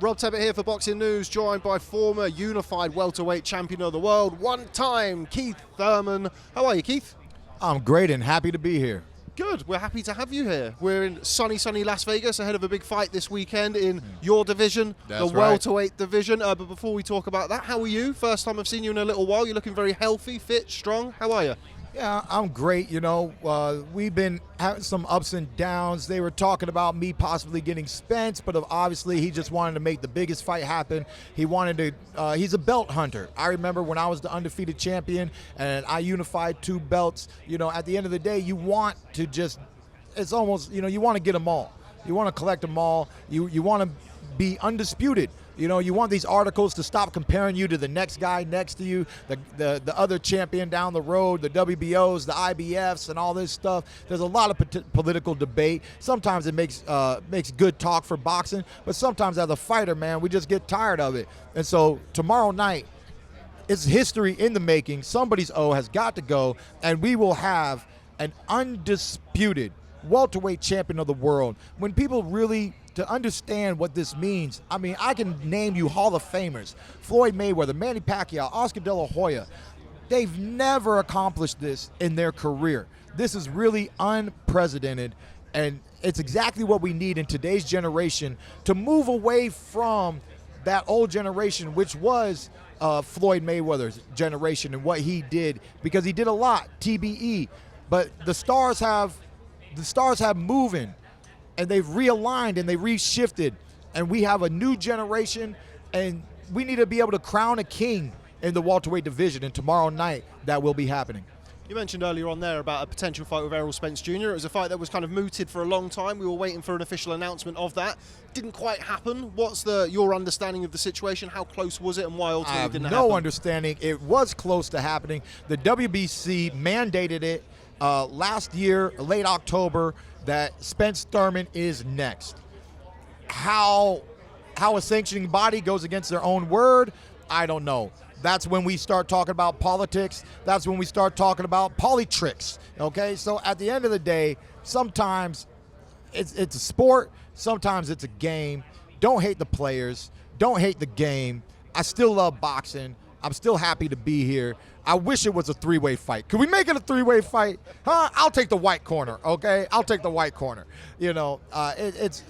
Rob Tebbett here for Boxing News, joined by former unified welterweight champion of the world, one-time Keith Thurman. How are you, Keith? I'm great and happy to be here. Good. We're happy to have you here. We're in sunny Las Vegas ahead of a big fight this weekend in your division, the welterweight division. But before we talk about that, how are you? First time I've seen you in a little while. You're looking very healthy, fit, strong. How are you? Yeah, I'm great. You know, we've been having some ups and downs. They were talking about me possibly getting Spence, but obviously he just wanted to make the biggest fight happen. He wanted to, he's a belt hunter. I remember when I was the undefeated champion and I unified 2 belts, you know, at the end of the day, you want to just, it's almost, you know, you want to get them all. You want to collect them all. You want to be undisputed. You know, you want these articles to stop comparing you to the next guy next to you, the other champion down the road, the WBOs, the IBFs, and all this stuff. There's a lot of political debate. Sometimes it makes good talk for boxing, but sometimes as a fighter, man, we just get tired of it. And so tomorrow night, it's history in the making. Somebody's O has got to go, and we will have an undisputed welterweight champion of the world. When people really to understand what this means, I mean, I can name you Hall of Famers, Floyd Mayweather, Manny Pacquiao, Oscar De La Hoya. They've never accomplished this in their career. This is really unprecedented, and it's exactly what we need in today's generation to move away from that old generation, which was Floyd Mayweather's generation and what he did, because he did a lot, TBE, but the stars have moving, and they've realigned and they reshifted, and we have a new generation, and we need to be able to crown a king in the welterweight division, and tomorrow night that will be happening. You mentioned earlier on there about a potential fight with Errol Spence Jr. It was a fight that was kind of mooted for a long time. We were waiting for an official announcement of that. Didn't quite happen. What's your understanding of the situation? How close was it, and why ultimately it didn't happen? No understanding. It was close to happening. The WBC mandated it last year, late October, that Spence Thurman is next. How a sanctioning body goes against their own word, I don't know. That's when we start talking about politics. That's when we start talking about politricks, okay? So at the end of the day, sometimes it's a sport, sometimes it's a game. Don't hate the players. Don't hate the game. I still love boxing. I'm still happy to be here. I wish it was a 3-way fight. Could we make it a 3-way fight? Huh? I'll take the white corner, okay? I'll take the white corner. You know, it's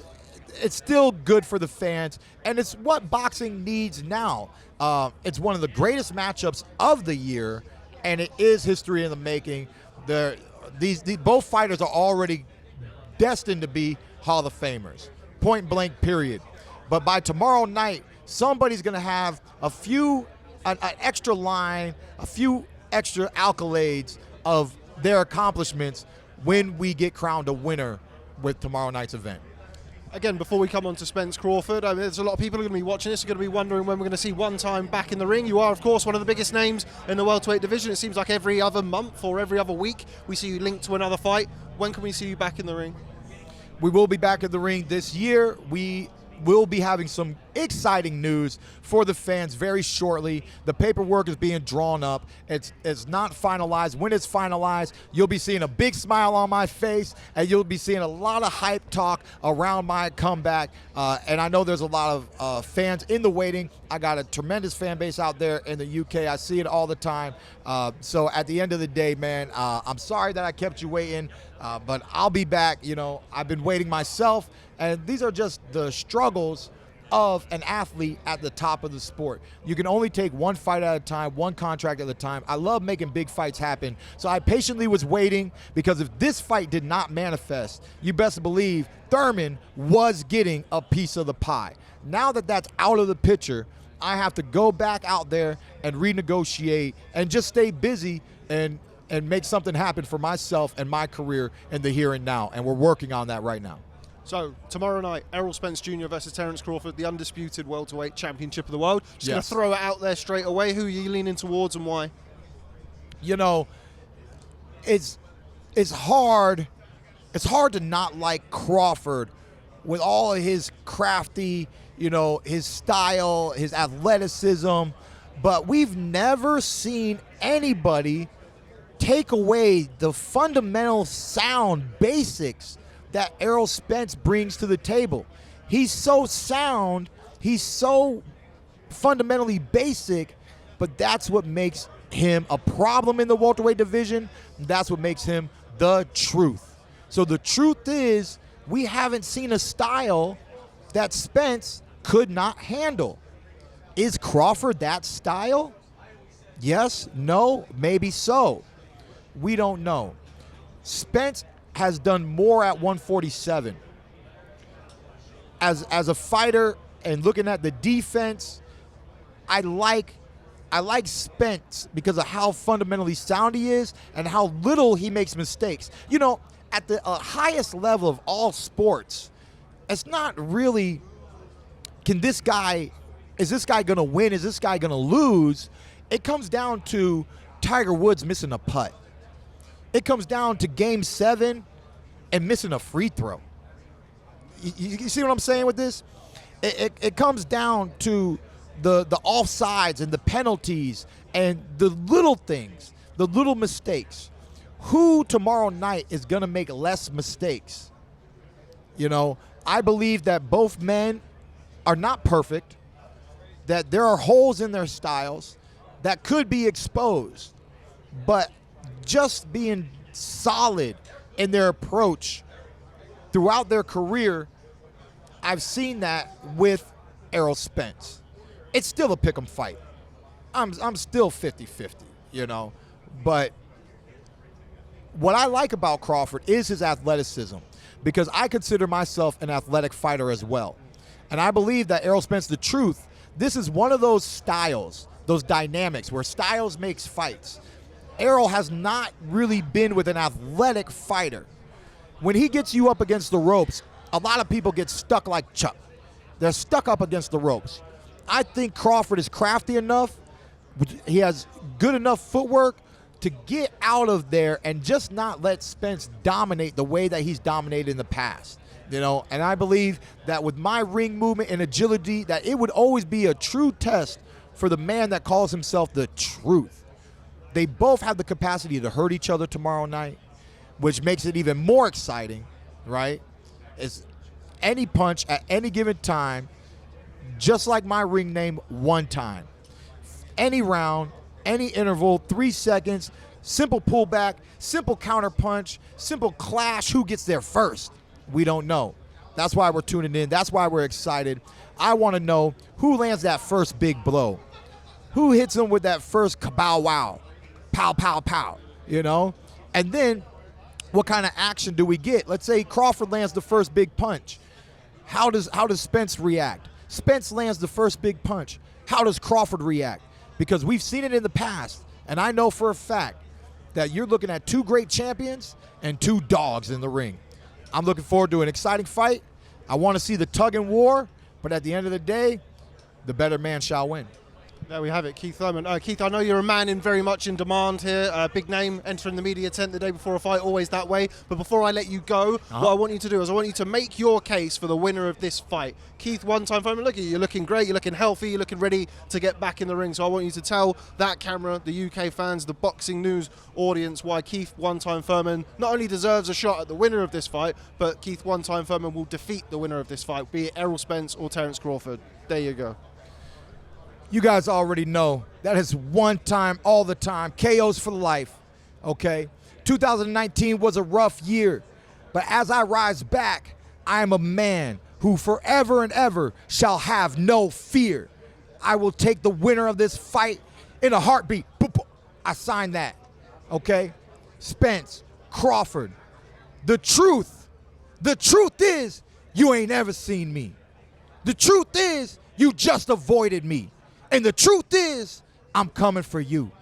still good for the fans, and it's what boxing needs now. It's one of the greatest matchups of the year, and it is history in the making. These both fighters are already destined to be Hall of Famers, point blank, period. But by tomorrow night, somebody's going to have an extra line, a few extra accolades of their accomplishments when we get crowned a winner with tomorrow night's event. Again, before we come on to Spence Crawford, I mean, there's a lot of people who are going to be watching this, are going to be wondering when we're going to see one time back in the ring. You are, of course, one of the biggest names in the welterweight division. It seems like every other month or every other week we see you linked to another fight. When can we see you back in the ring? We will be back in the ring this year. We will be having some exciting news for the fans very shortly. The paperwork is being drawn up. It's not finalized. When it's finalized, you'll be seeing a big smile on my face, and you'll be seeing a lot of hype talk around my comeback. And I know there's a lot of fans in the waiting. I got a tremendous fan base out there in the UK. I see it all the time. So at the end of the day, man, I'm sorry that I kept you waiting, but I'll be back. You know, I've been waiting myself, and these are just the struggles of an athlete at the top of the sport. You can only take one fight at a time, one contract at a time. I love making big fights happen. So I patiently was waiting, because if this fight did not manifest, you best believe Thurman was getting a piece of the pie. Now that that's out of the picture, I have to go back out there and renegotiate and just stay busy and make something happen for myself and my career in the here and now. And we're working on that right now. So, tomorrow night, Errol Spence Jr. versus Terence Crawford, the undisputed welterweight championship of the world. Just going to throw it out there straight away. Who are you leaning towards and why? You know, it's hard to not like Crawford with all of his crafty, you know, his style, his athleticism. But we've never seen anybody take away the fundamental sound basics that Errol Spence brings to the table. He's so sound, He's so fundamentally basic, but that's what makes him a problem in the welterweight division. That's what makes him the truth. So the truth is, we haven't seen a style that Spence could not handle. Is Crawford that style? Yes, no, maybe so. We don't know. Spence has done more at 147. As a fighter and looking at the defense, I like Spence because of how fundamentally sound he is and how little he makes mistakes. You know, at the highest level of all sports, it's not really, is this guy going to win? Is this guy going to lose? It comes down to Tiger Woods missing a putt. It comes down to Game 7 and missing a free throw. You see what I'm saying with this? It comes down to the offsides and the penalties and the little things, the little mistakes. Who tomorrow night is going to make less mistakes? You know, I believe that both men are not perfect, that there are holes in their styles that could be exposed, but just being solid in their approach throughout their career, I've seen that with Errol Spence. It's still a pick'em fight. I'm still 50-50, you know, but what I like about Crawford is his athleticism, because I consider myself an athletic fighter as well. And I believe that Errol Spence, the truth, this is one of those styles, those dynamics where styles makes fights. Errol has not really been with an athletic fighter. When he gets you up against the ropes, a lot of people get stuck like Chuck. They're stuck up against the ropes. I think Crawford is crafty enough. He has good enough footwork to get out of there and just not let Spence dominate the way that he's dominated in the past. You know, and I believe that with my ring movement and agility, that it would always be a true test for the man that calls himself the truth. They both have the capacity to hurt each other tomorrow night, which makes it even more exciting, right? It's any punch at any given time, just like my ring name, one time. Any round, any interval, 3 seconds, simple pullback, simple counter punch, simple clash. Who gets there first? We don't know. That's why we're tuning in. That's why we're excited. I want to know who lands that first big blow. Who hits him with that first kabow wow, pow, pow, pow, you know? And then what kind of action do we get? Let's say Crawford lands the first big punch. How does Spence react? Spence lands the first big punch. How does Crawford react? Because we've seen it in the past, and I know for a fact that you're looking at two great champions and two dogs in the ring. I'm looking forward to an exciting fight. I want to see the tug and war, but at the end of the day, the better man shall win. There we have it, Keith Thurman. Keith, I know you're a man very much in demand here. Big name entering the media tent the day before a fight, always that way. But before I let you go, what I want you to do is I want you to make your case for the winner of this fight. Keith, one-time Thurman, look at you. You're looking great. You're looking healthy. You're looking ready to get back in the ring. So I want you to tell that camera, the UK fans, the boxing news audience why Keith one-time Thurman not only deserves a shot at the winner of this fight, but Keith one-time Thurman will defeat the winner of this fight, be it Errol Spence or Terence Crawford. There you go. You guys already know that is one time, all the time, KOs for life, okay? 2019 was a rough year, but as I rise back, I am a man who forever and ever shall have no fear. I will take the winner of this fight in a heartbeat. I sign that, okay? Spence, Crawford, the truth is you ain't ever seen me. The truth is you just avoided me. And the truth is, I'm coming for you.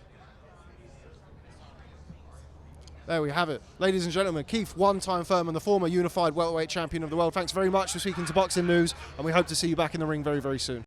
There we have it. Ladies and gentlemen, Keith one-time Thurman, the former unified welterweight champion of the world. Thanks very much for speaking to Boxing News, and we hope to see you back in the ring very, very soon.